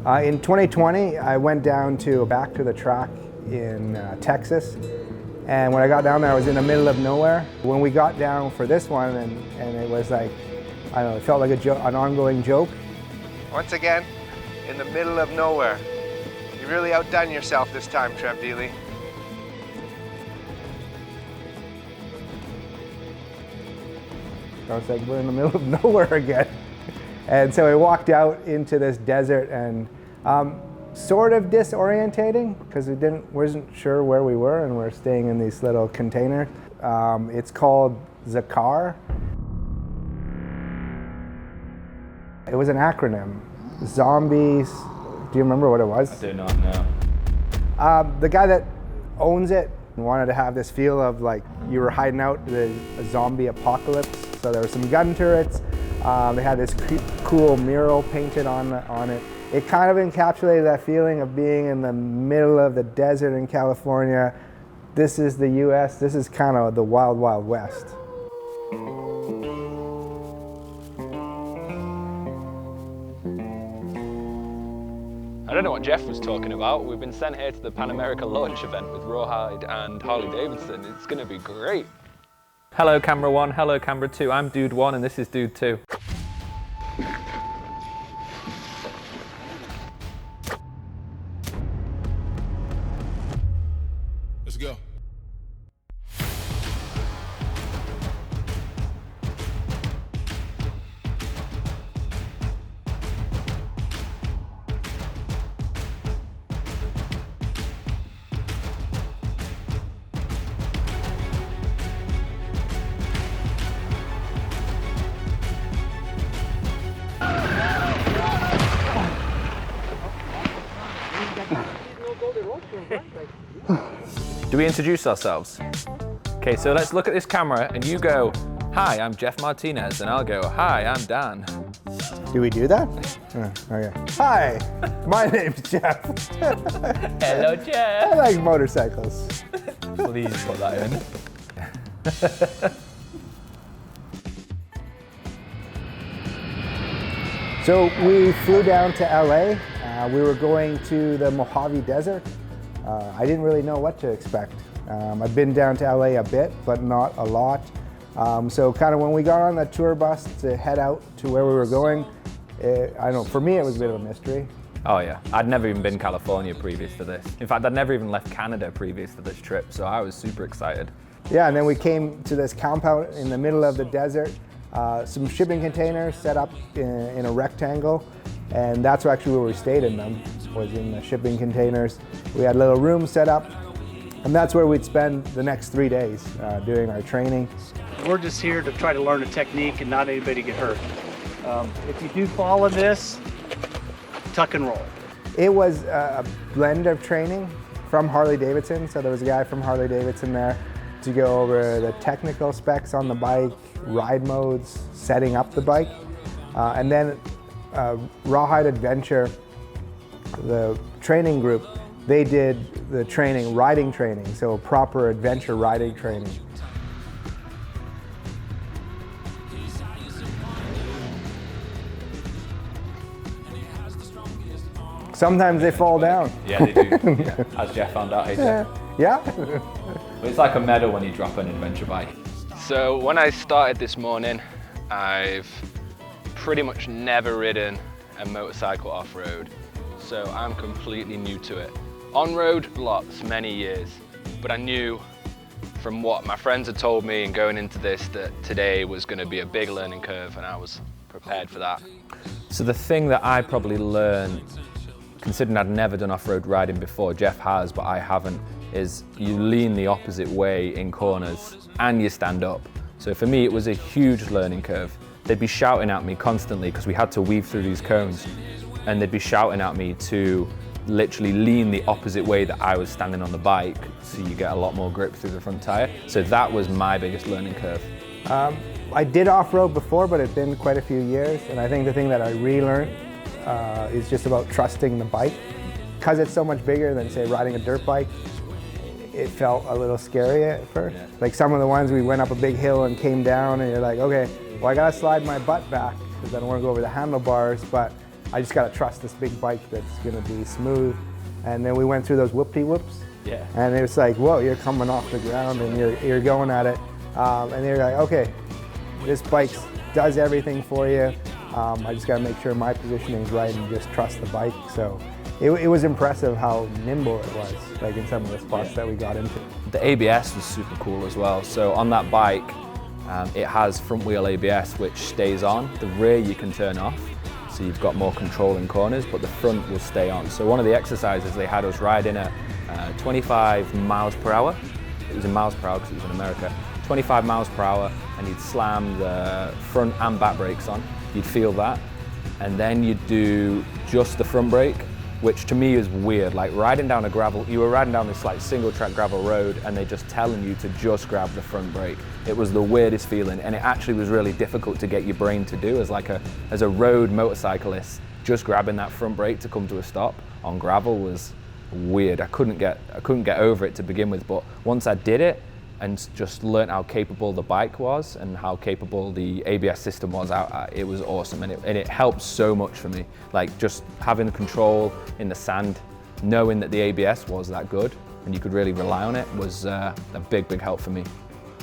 In 2020, I went back to the track in Texas, and when I got down there, I was in the middle of nowhere. When we got down for this one, and it was like, I don't know, it felt like an ongoing joke. Once again, in the middle of nowhere. You really outdone yourself this time, Trev Deely. I was like, we're in the middle of nowhere again. And so we walked out into this desert, and sort of disorientating because we wasn't sure where we were, and we're staying in these little containers. It's called Zakar. It was an acronym. Zombies. Do you remember what it was? I do not know. The guy that owns it wanted to have this feel of like you were hiding out a zombie apocalypse. So there were some gun turrets. They had this cool mural painted on it. It kind of encapsulated that feeling of being in the middle of the desert in California. This is the US. This is kind of the wild, wild west. I don't know what Jeff was talking about. We've been sent here to the Pan America launch event with Rawhide and Harley Davidson. It's going to be great. Hello camera 1, hello camera 2. I'm Dude 1 and this is Dude 2. Let's go. Do we introduce ourselves? Okay, so let's look at this camera and you go, hi, I'm Jeff Martinez, and I'll go, hi, I'm Dan. Do we do that? Okay. Hi, my name's Jeff. Hello, Jeff. I like motorcycles. Please put that in. So we flew down to LA. We were going to the Mojave Desert. I didn't really know what to expect. I've been down to LA a bit, but not a lot. So kind of when we got on the tour bus to head out to where we were going, I don't know, for me it was a bit of a mystery. Oh yeah, I'd never even been California previous to this. In fact, I'd never even left Canada previous to this trip, so I was super excited. Yeah, and then we came to this compound in the middle of the desert, some shipping containers set up in a rectangle, and that's actually where we stayed in them, was in the shipping containers. We had little rooms set up, and that's where we'd spend the next 3 days doing our training. We're just here to try to learn a technique and not anybody get hurt. If you do follow this, tuck and roll. It was a blend of training from Harley Davidson, so there was a guy from Harley Davidson there to go over the technical specs on the bike, ride modes, setting up the bike, and then Rawhide Adventure, the training group, they did the training, riding training, so proper adventure riding training. Sometimes they fall down. Yeah, they do. Yeah. As Jeff found out, hey Jeff. Yeah? It's like a medal when you drop an adventure bike. So when I started this morning, I've pretty much never ridden a motorcycle off-road, so I'm completely new to it. On-road, lots, many years, but I knew from what my friends had told me and going into this that today was going to be a big learning curve, and I was prepared for that. So the thing that I probably learned, considering I'd never done off-road riding before, Jeff has, but I haven't, is you lean the opposite way in corners and you stand up. So for me, it was a huge learning curve. They'd be shouting at me constantly because we had to weave through these cones, and they'd be shouting at me to literally lean the opposite way that I was standing on the bike, so you get a lot more grip through the front tire. So that was my biggest learning curve. I did off-road before, but it's been quite a few years, and I think the thing that I relearned is just about trusting the bike. Because it's so much bigger than, say, riding a dirt bike, it felt a little scary at first. Yeah. Like some of the ones we went up a big hill and came down, and you're like, okay, well, I gotta slide my butt back because I don't want to go over the handlebars, but I just got to trust this big bike that's going to be smooth. And then we went through those whoop-de-whoops. Yeah. And it was like, whoa, you're coming off the ground and you're going at it. And you're like, okay, this bike does everything for you. I just got to make sure my positioning is right and just trust the bike. So it was impressive how nimble it was, like in some of the spots that we got into. The ABS was super cool as well. So on that bike, it has front wheel ABS, which stays on. The rear you can turn off, so you've got more control in corners, but the front will stay on. So one of the exercises they had us riding at 25 miles per hour. It was in miles per hour because it was in America. 25 miles per hour, and you'd slam the front and back brakes on. You'd feel that, and then you'd do just the front brake, which to me is weird. Like riding down you were riding down this like single track gravel road and they're just telling you to just grab the front brake. It was the weirdest feeling, and it actually was really difficult to get your brain to do as a road motorcyclist. Just grabbing that front brake to come to a stop on gravel was weird. I couldn't get over it to begin with, but once I did it and just learned how capable the bike was and how capable the ABS system was, it was awesome, and it helped so much for me. Like just having the control in the sand, knowing that the ABS was that good and you could really rely on it was a big help for me.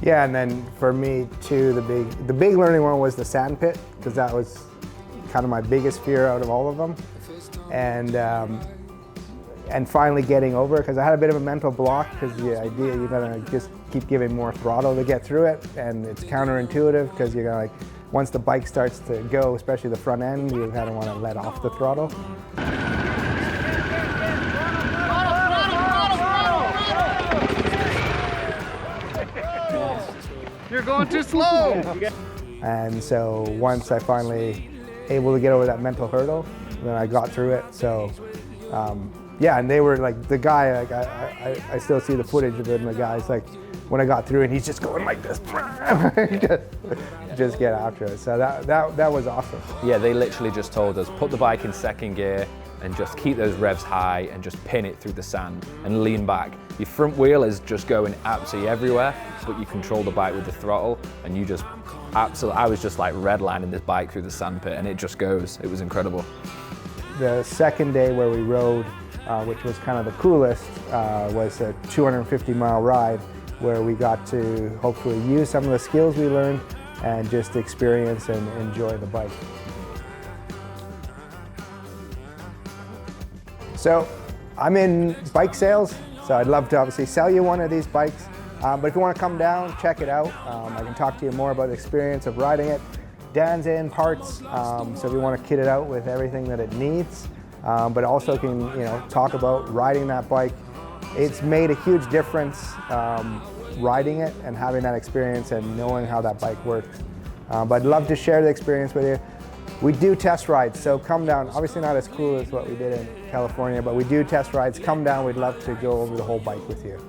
Yeah, and then for me too, the big learning one was the sand pit, because that was kind of my biggest fear out of all of them. And finally getting over it, because I had a bit of a mental block, because the idea you're gonna just keep giving more throttle to get through it, and it's counterintuitive because you're gonna once the bike starts to go, especially the front end, you kind of want to let off the throttle. You're going too slow. And so once I finally able to get over that mental hurdle, then I got through it. So yeah, and they were like, the guy, like I still see the footage of him. The guy's like, when I got through and he's just going like this, just get after it. So that was awesome. Yeah, they literally just told us, put the bike in second gear and just keep those revs high and just pin it through the sand and lean back. Your front wheel is just going absolutely everywhere, but you control the bike with the throttle, and you just absolutely, I was just like redlining this bike through the sand pit, and it just goes. It was incredible. The second day where we rode, which was kind of the coolest, was a 250-mile ride where we got to hopefully use some of the skills we learned and just experience and enjoy the bike. So I'm in bike sales, so I'd love to obviously sell you one of these bikes, but if you want to come down, check it out. I can talk to you more about the experience of riding it. Dan's in parts, so if you want to kit it out with everything that it needs, but also can talk about riding that bike. It's made a huge difference riding it and having that experience and knowing how that bike works. But I'd love to share the experience with you. We do test rides, so come down. Obviously not as cool as what we did in California, but we do test rides. Come down, we'd love to go over the whole bike with you.